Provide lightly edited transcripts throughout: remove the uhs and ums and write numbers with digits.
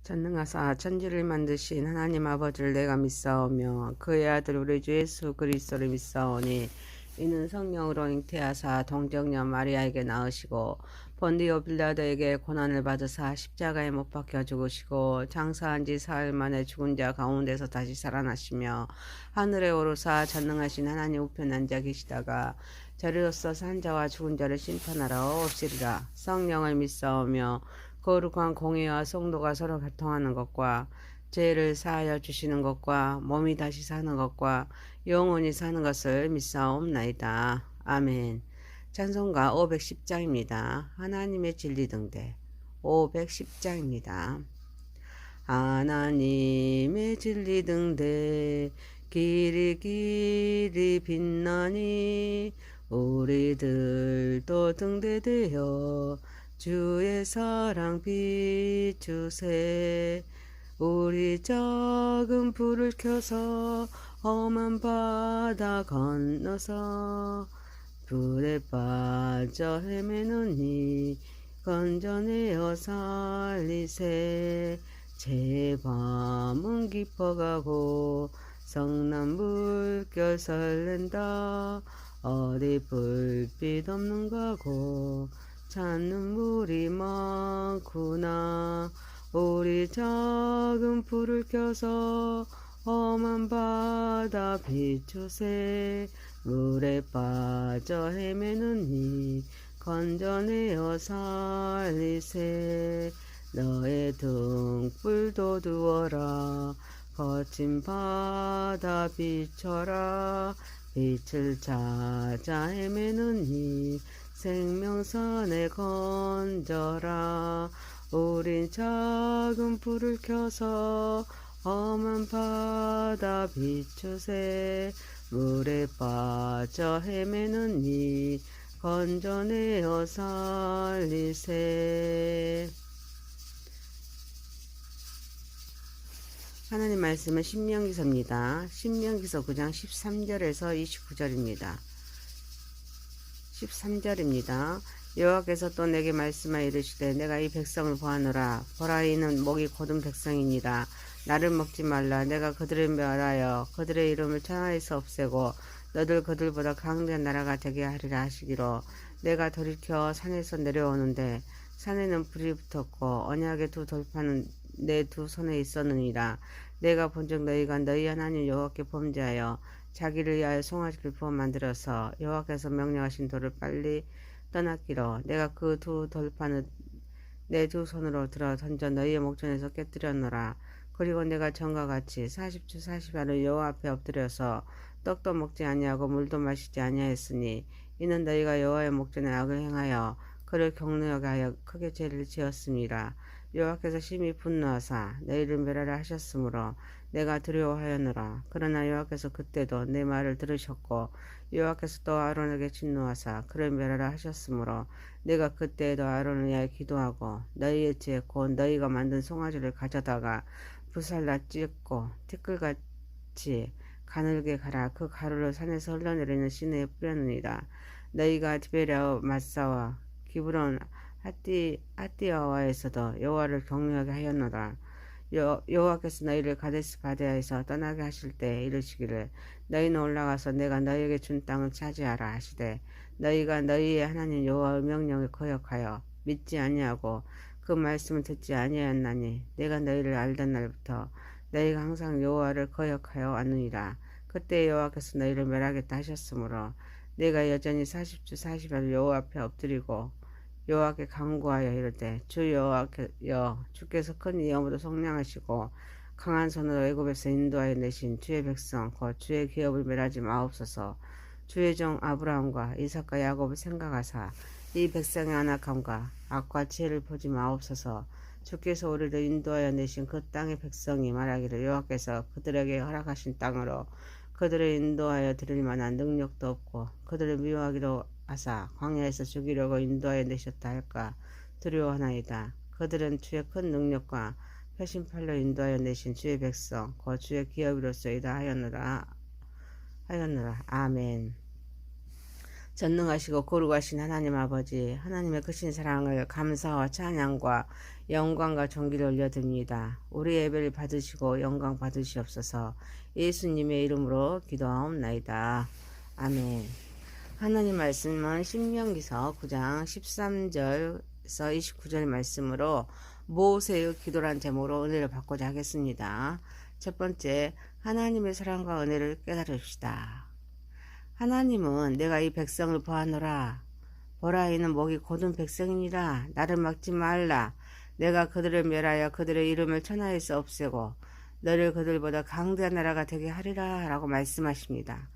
전능하사 천지를 만드신 하나님 아버지를 내가 믿사오며 그의 아들 우리 주 예수 그리스도를 믿사오니 이는 성령으로 잉태하사 동정녀 마리아에게 낳으시고 본디오 빌라도에게 고난을 받으사 십자가에 못 박혀 죽으시고 장사한 지 사흘 만에 죽은 자 가운데서 다시 살아나시며 하늘에 오르사 전능하신 하나님 우편 앉아 계시다가 저리로서 산 자와 죽은 자를 심판하러 오시리라. 성령을 믿사오며 거룩한 공의와 성도가 서로 교통하는 것과 죄를 사하여 주시는 것과 몸이 다시 사는 것과 영원히 사는 것을 믿사옵나이다. 아멘. 찬송가 510장입니다. 하나님의 진리 등대 510장입니다. 하나님의 진리 등대 길이 길이 빛나니 우리들도 등대되어 주의 사랑 비추세. 우리 작은 불을 켜서 험한 바다 건너서 불에 빠져 헤매느니 건져내어 살리세. 제 밤은 깊어가고 성난 물결 설렌다. 어디 불빛 없는가고 찾는 물이 많구나. 우리 작은 불을 켜서 험한 바다 비추세. 물에 빠져 헤매느니 건져내어 살리세. 너의 등불도 두어라. 거친 바다 비춰라. 빛을 찾아 헤매느니 생명선에 건져라. 우린 작은 불을 켜서 험한 바다 비추세. 물에 빠져 헤매느니 건져내어 살리세. 하나님 말씀은 신명기서입니다. 신명기서 9장 13절에서 29절입니다. 13절입니다. 여호와께서 또 내게 말씀하여 이르시되 내가 이 백성을 보아노라. 보라 이는 목이 곧은 백성이니라. 나를 먹지 말라. 내가 그들을 멸하여 그들의 이름을 천하에서 없애고 너들 그들보다 강대한 나라가 되게 하리라 하시기로. 내가 돌이켜 산에서 내려오는데 산에는 불이 붙었고 언약의 두 돌판은 내 두 손에 있었느니라. 내가 본즉 너희가 너희 하나님 여호와께 범죄하여 자기를 위하여 송아지를 부어 만들어서 여호와께서 명령하신 돌을 빨리 떠났기로. 내가 그 두 돌판을 내 두 손으로 들어 던져 너희의 목전에서 깨뜨렸노라. 그리고 내가 전과 같이 40주 40야를 여호와 앞에 엎드려서 떡도 먹지 아니하고 물도 마시지 아니하였으니 이는 너희가 여호와의 목전에 악을 행하여 그를 경노하게 하여 크게 죄를 지었음이라. 여호와께서 심히 분노하사 너희를 멸하라 하셨으므로 내가 두려워하였노라. 그러나 여호와께서 그때도 내 말을 들으셨고 여호와께서 또 아론에게 진노하사 그를 멸하라 하셨으므로 내가 그때에도 아론을 위하여 기도하고 너희의 죄 곧 너희가 만든 송아지를 가져다가 불살라 찢고 티끌같이 가늘게 갈아 그 가루를 산에서 흘러내리는 시내에 뿌렸느니라. 너희가 디베랴 마사와 기브론 아띠아와에서도 여호와를 경외하게 하였노라. 여호와께서 너희를 가데스 바데아에서 떠나게 하실 때 이르시기를 너희는 올라가서 내가 너희에게 준 땅을 차지하라 하시되 너희가 너희의 하나님 여호와의 명령에 거역하여 믿지 아니하고 그 말씀을 듣지 아니하였나니 내가 너희를 알던 날부터 너희가 항상 여호와를 거역하여 왔느니라. 그때 여호와께서 너희를 멸하겠다 하셨으므로 내가 여전히 40주 40야를 여호와 앞에 엎드리고 여호와께 간구하여 이르되 주 여호와여 주께서 큰 위엄으로 속량하시고 강한 손으로 애굽에서 인도하여 내신 주의 백성 곧 주의 기업을 멸하지 마옵소서. 주의 종 아브라함과 이삭과 야곱을 생각하사 이 백성의 안악함과 악과 지혜를 보지 마옵소서. 주께서 우리를 인도하여 내신 그 땅의 백성이 말하기를 여호와께서 그들에게 허락하신 땅으로 그들을 인도하여 드릴 만한 능력도 없고 그들을 미워하기로 하사 광야에서 죽이려고 인도하여 내셨다 할까 두려워하나이다. 그들은 주의 큰 능력과 표심팔로 인도하여 내신 주의 백성 곧 주의 기업이로소이다 하였노라. 아멘. 전능하시고 거룩하신 하나님 아버지, 하나님의 크신 사랑을 감사와 찬양과 영광과 존귀를 올려드립니다. 우리 예배를 받으시고 영광 받으시옵소서. 예수님의 이름으로 기도하옵나이다. 아멘. 하나님 말씀은 신명기서 9장 13절에서 29절 말씀으로 모세의 기도란 제목으로 은혜를 받고자 하겠습니다. 첫 번째, 하나님의 사랑과 은혜를 깨달읍시다. 하나님은 내가 이 백성을 보아노라. 보라, 이는 목이 곧은 백성이니라. 나를 막지 말라. 내가 그들을 멸하여 그들의 이름을 천하에서 없애고 너를 그들보다 강대한 나라가 되게 하리라 라고 말씀하십니다.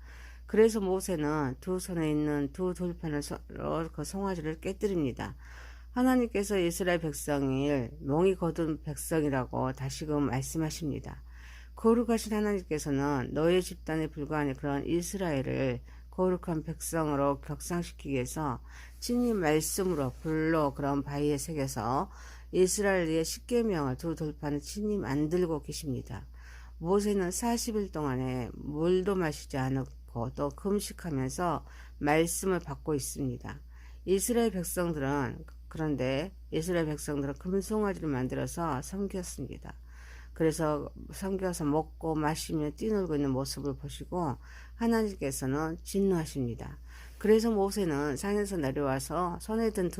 그래서 모세는 두 손에 있는 두 돌판으로 그 송아지를 깨뜨립니다. 하나님께서 이스라엘 백성을 몽이 거둔 백성이라고 다시금 말씀하십니다. 거룩하신 하나님께서는 너의 집단에 불과한 그런 이스라엘을 거룩한 백성으로 격상시키기 위해서 친히 말씀으로 불로 그런 바위에 새겨서 이스라엘의 십계명을 두 돌판을 친히 만들고 계십니다. 모세는 40일 동안에 물도 마시지 않았고 또 금식하면서 말씀을 받고 있습니다. 그런데 이스라엘 백성들은 금송아지를 만들어서 섬겼습니다. 그래서 섬겨서 먹고 마시며 뛰놀고 있는 모습을 보시고 하나님께서는 진노하십니다. 그래서 모세는 산에서 내려와서 손에 든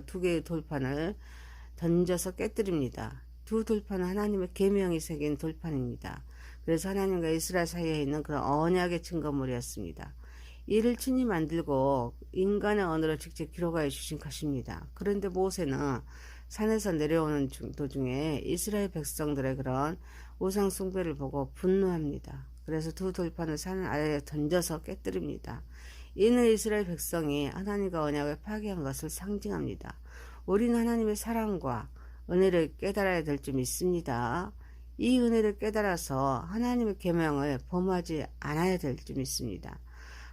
두 개의 돌판을 던져서 깨뜨립니다. 두 돌판은 하나님의 계명이 새긴 돌판입니다. 그래서 하나님과 이스라엘 사이에 있는 그런 언약의 증거물이었습니다. 이를 친히 만들고 인간의 언어로 직접 기록하여 주신 것입니다. 그런데 모세는 산에서 내려오는 도중에 이스라엘 백성들의 그런 우상 숭배를 보고 분노합니다. 그래서 두 돌판을 산 아래에 던져서 깨뜨립니다. 이는 이스라엘 백성이 하나님과 언약을 파괴한 것을 상징합니다. 우리는 하나님의 사랑과 은혜를 깨달아야 될 줄 믿습니다. 이 은혜를 깨달아서 하나님의 계명을 범하지 않아야 될 줄 믿습니다.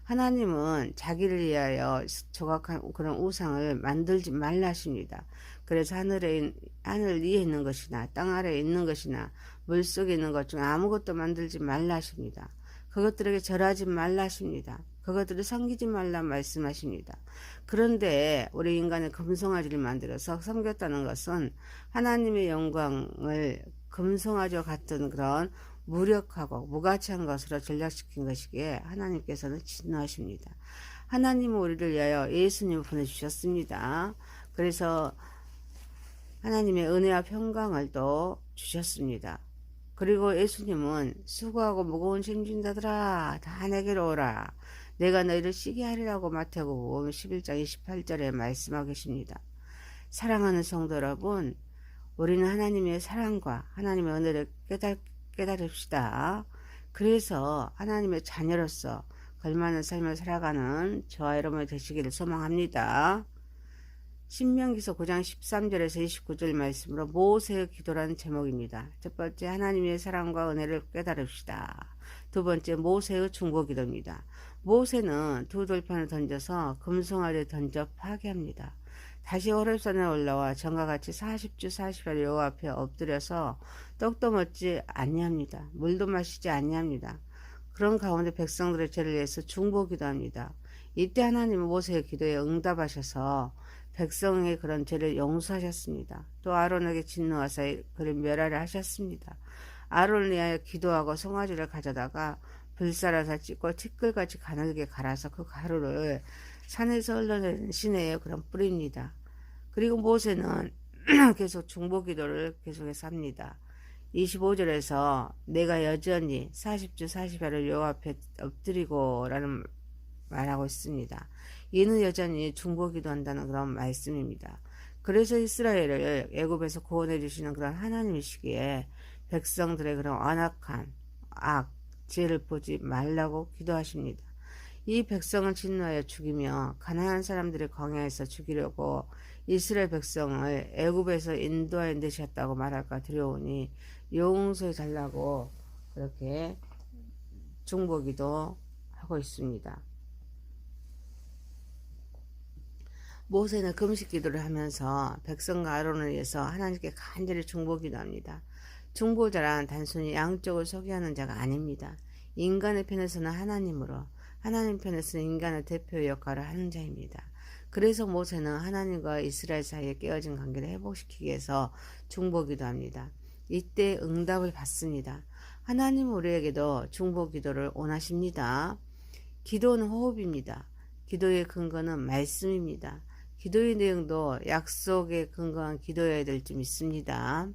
하나님은 자기를 위하여 조각한 그런 우상을 만들지 말라 하십니다. 그래서 하늘 위에 있는 것이나 땅 아래에 있는 것이나 물속에 있는 것 중 아무것도 만들지 말라 하십니다. 그것들에게 절하지 말라 하십니다. 그것들을 섬기지 말라 말씀하십니다. 그런데 우리 인간의 금송아지를 만들어서 섬겼다는 것은 하나님의 영광을 금송아지와 같은 그런 무력하고 무가치한 것으로 전락시킨 것이기에 하나님께서는 진노하십니다. 하나님은 우리를 위하여 예수님을 보내주셨습니다. 그래서 하나님의 은혜와 평강을 또 주셨습니다. 그리고 예수님은 수고하고 무거운 짐 진자들아 다 내게로 오라. 내가 너희를 쉬게 하리라고 마태복음 11장 28절에 말씀하고 계십니다. 사랑하는 성도 여러분, 우리는 하나님의 사랑과 하나님의 은혜를 깨달읍시다. 그래서 하나님의 자녀로서 걸맞는 삶을 살아가는 저와 여러분이 되시기를 소망합니다. 신명기서 9장 13절에서 29절 말씀으로 모세의 기도라는 제목입니다. 첫 번째, 하나님의 사랑과 은혜를 깨달읍시다. 두 번째, 모세의 중보기도입니다. 모세는 두 돌판을 던져서 금송아지를 던져 파괴합니다. 다시 호렙산에 올라와 전과 같이 40주 40일 여호와 앞에 엎드려서 떡도 먹지 아니합니다. 물도 마시지 아니합니다. 그런 가운데 백성들의 죄를 위해서 중보기도합니다. 이때 하나님은 모세의 기도에 응답하셔서 백성의 그런 죄를 용서하셨습니다. 또 아론에게 진노하사 그를 멸하려 하셨습니다. 아론을 위하여 기도하고 송아지를 가져다가 불살라서 찢고 티끌같이 가늘게 갈아서 그 가루를 산에서 흘러내리는 시내에 그런 뿌립니다. 그리고 모세는 계속 중보기도를 계속해서 합니다. 25절에서 내가 여전히 40주 40일을 여호와 앞에 엎드리고 라는 말하고 있습니다. 이는 여전히 중보기도 한다는 그런 말씀입니다. 그래서 이스라엘을 애굽에서 구원해 주시는 그런 하나님이시기에 백성들의 그런 완악한 죄를 보지 말라고 기도하십니다. 이 백성을 진노하여 죽이며 가나안 사람들의 광야에서 죽이려고 이스라엘 백성을 애굽에서 인도하여 내셨다고 말할까 두려우니 용서해 달라고 그렇게 중보기도 하고 있습니다. 모세는 금식 기도를 하면서 백성과 아론을 위해서 하나님께 간절히 중보기도합니다. 중보자란 단순히 양쪽을 소개하는 자가 아닙니다. 인간의 편에서는 하나님으로, 하나님 편에서는 인간의 대표 역할을 하는 자입니다. 그래서 모세는 하나님과 이스라엘 사이에 깨어진 관계를 회복시키기 위해서 중보기도 합니다. 이때 응답을 받습니다. 하나님 우리에게도 중보기도를 원하십니다. 기도는 호흡입니다. 기도의 근거는 말씀입니다. 기도의 내용도 약속에 근거한 기도여야 될 줄 믿습니다.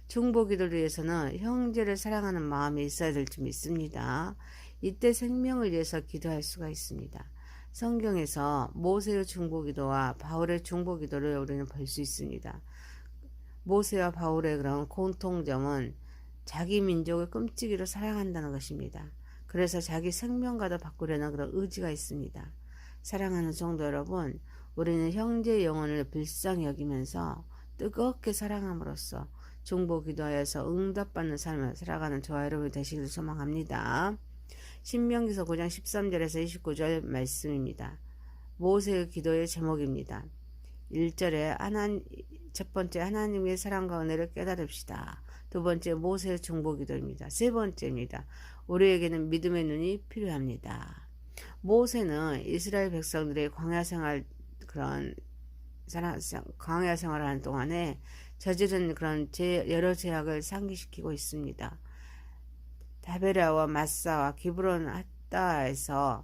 중보기도를 위해서는 형제를 사랑하는 마음이 있어야 될 줄 믿습니다. 이때 생명을 위해서 기도할 수가 있습니다. 성경에서 모세의 중보기도와 바울의 중보기도를 우리는 볼 수 있습니다. 모세와 바울의 그런 공통점은 자기 민족을 끔찍이로 사랑한다는 것입니다. 그래서 자기 생명과도 바꾸려는 그런 의지가 있습니다. 사랑하는 성도 여러분, 우리는 형제의 영혼을 불쌍히 여기면서 뜨겁게 사랑함으로써 중보기도하여서 응답받는 삶을 살아가는 저와 여러분이 되시길 소망합니다. 신명기서 9장 13절에서 29절 말씀입니다. 모세의 기도의 제목입니다. 1절에 첫 번째 하나님의 사랑과 은혜를 깨달읍시다. 두 번째 모세의 중보기도입니다. 세 번째입니다. 우리에게는 믿음의 눈이 필요합니다. 모세는 이스라엘 백성들의 광야 생활하는 동안에 저지른 그런 여러 죄악을 상기시키고 있습니다. 다베라와 마사와 기브론 핫다에서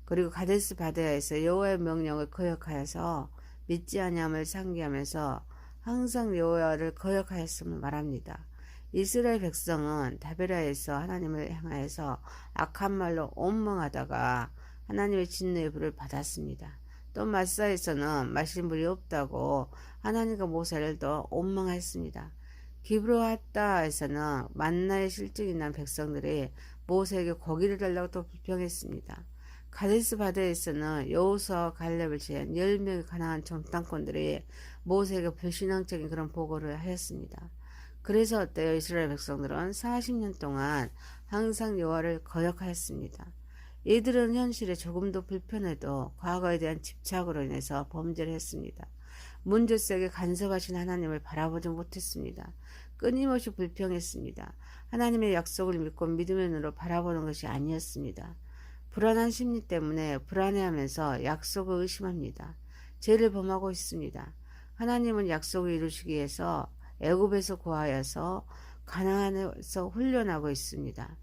그리고 가데스 바데아에서 여호와의 명령을 거역하여서 믿지 아니함을 상기하면서 항상 여호와를 거역하였음을 말합니다. 이스라엘 백성은 다베라에서 하나님을 향하여서 악한 말로 온망하다가 하나님의 진노의 불을 받았습니다. 또 마사에서는 마실 물이 없다고 하나님과 모세를 더 원망했습니다. 기브로핫다에서는 만나의 실증이 난 백성들이 모세에게 고기를 달라고 또 불평했습니다. 가데스 바데에서는 여호수아와 갈렙을 제한 10명의 가나안 정탐꾼들이 모세에게 불신앙적인 그런 보고를 하였습니다. 그래서 어때요? 이스라엘 백성들은 40년 동안 항상 여호와를 거역하였습니다. 이들은 현실에 조금도 불편해도 과거에 대한 집착으로 인해서 범죄를 했습니다. 문제속에 간섭하신 하나님을 바라보지 못했습니다. 끊임없이 불평했습니다. 하나님의 약속을 믿고 믿음의 눈으로 바라보는 것이 아니었습니다. 불안한 심리 때문에 불안해하면서 약속을 의심합니다. 죄를 범하고 있습니다. 하나님은 약속을 이루시기 위해서 애굽에서 구하여서 가나안에서 훈련하고 있습니다.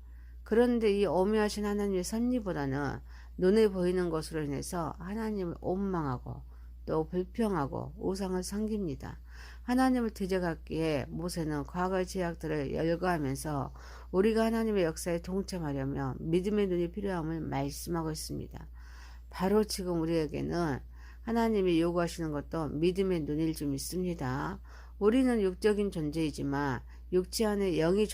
그런데 이 오묘하신 하나님의 섭리보다는 눈에 보이는 것으로 인해서 하나님을 원망하고 또 불평하고 우상을 섬깁니다. 하나님을 대적하기에 모세는 과거의 죄악들을 열거하면서 우리가 하나님의 역사에 동참하려면 믿음의 눈이 필요함을 말씀하고 있습니다. 바로 지금 우리에게는 하나님이 요구하시는 것도 믿음의 눈일 줄 믿습니다. 우리는 육적인 존재이지만 육체 안에 영이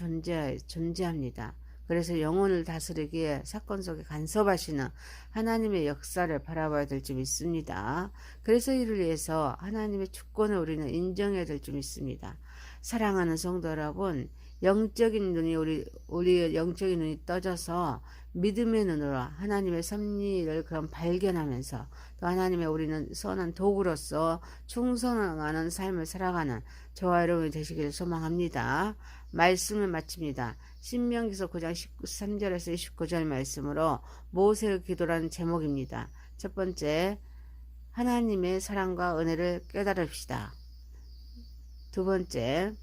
존재합니다. 그래서 영혼을 다스리기에 사건 속에 간섭하시는 하나님의 역사를 바라봐야 될 줄 믿습니다. 그래서 이를 위해서 하나님의 주권을 우리는 인정해야 될 줄 믿습니다. 사랑하는 성도 여러분, 영적인 눈이 우리의 영적인 눈이 떠져서 믿음의 눈으로 하나님의 섭리를 그럼 발견하면서 또 하나님의 우리는 선한 도구로서 충성하는 삶을 살아가는 저와 여러분이 되시기를 소망합니다. 말씀을 마칩니다. 신명기서 9장 13절에서 29절 말씀으로 모세의 기도라는 제목입니다. 첫 번째, 하나님의 사랑과 은혜를 깨달읍시다. 두 번째,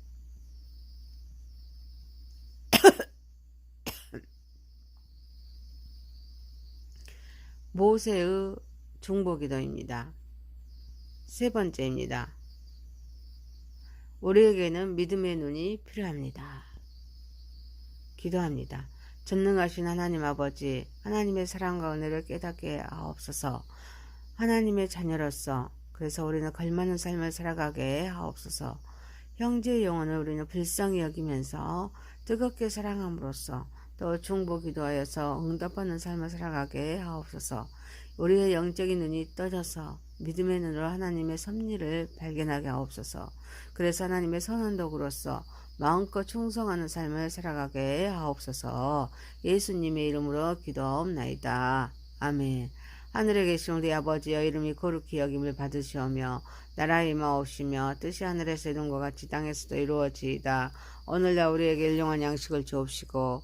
모세의 중보기도입니다. 세 번째입니다. 우리에게는 믿음의 눈이 필요합니다. 기도합니다. 전능하신 하나님 아버지, 하나님의 사랑과 은혜를 깨닫게 하옵소서. 하나님의 자녀로서 그래서 우리는 걸맞는 삶을 살아가게 하옵소서. 형제의 영혼을 우리는 불쌍히 여기면서 뜨겁게 사랑함으로써 또 중보기도하여서 응답받는 삶을 살아가게 하옵소서. 우리의 영적인 눈이 떠져서 믿음의 눈으로 하나님의 섭리를 발견하게 하옵소서. 그래서 하나님의 선한 도구로서 마음껏 충성하는 삶을 살아가게 하옵소서. 예수님의 이름으로 기도하옵나이다. 아멘. 하늘에 계신 우리 아버지여, 이름이 거룩히 여김을 받으시오며 나라의 임하옵시며 뜻이 하늘에서 이룬 것 같이 땅에서도 이루어지이다. 오늘날 우리에게 일용할 양식을 주옵시고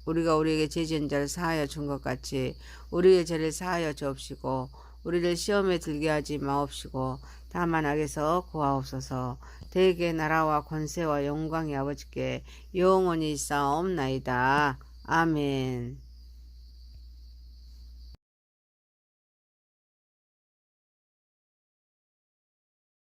우리가 우리에게 죄 지은 자를 사하여 준 것 같이 우리의 죄를 사하여 주옵시고 우리를 시험에 들게 하지 마옵시고 다만 악에서 구하옵소서. 대개 나라와 권세와 영광이 아버지께 영원히 있사옵나이다. 아멘.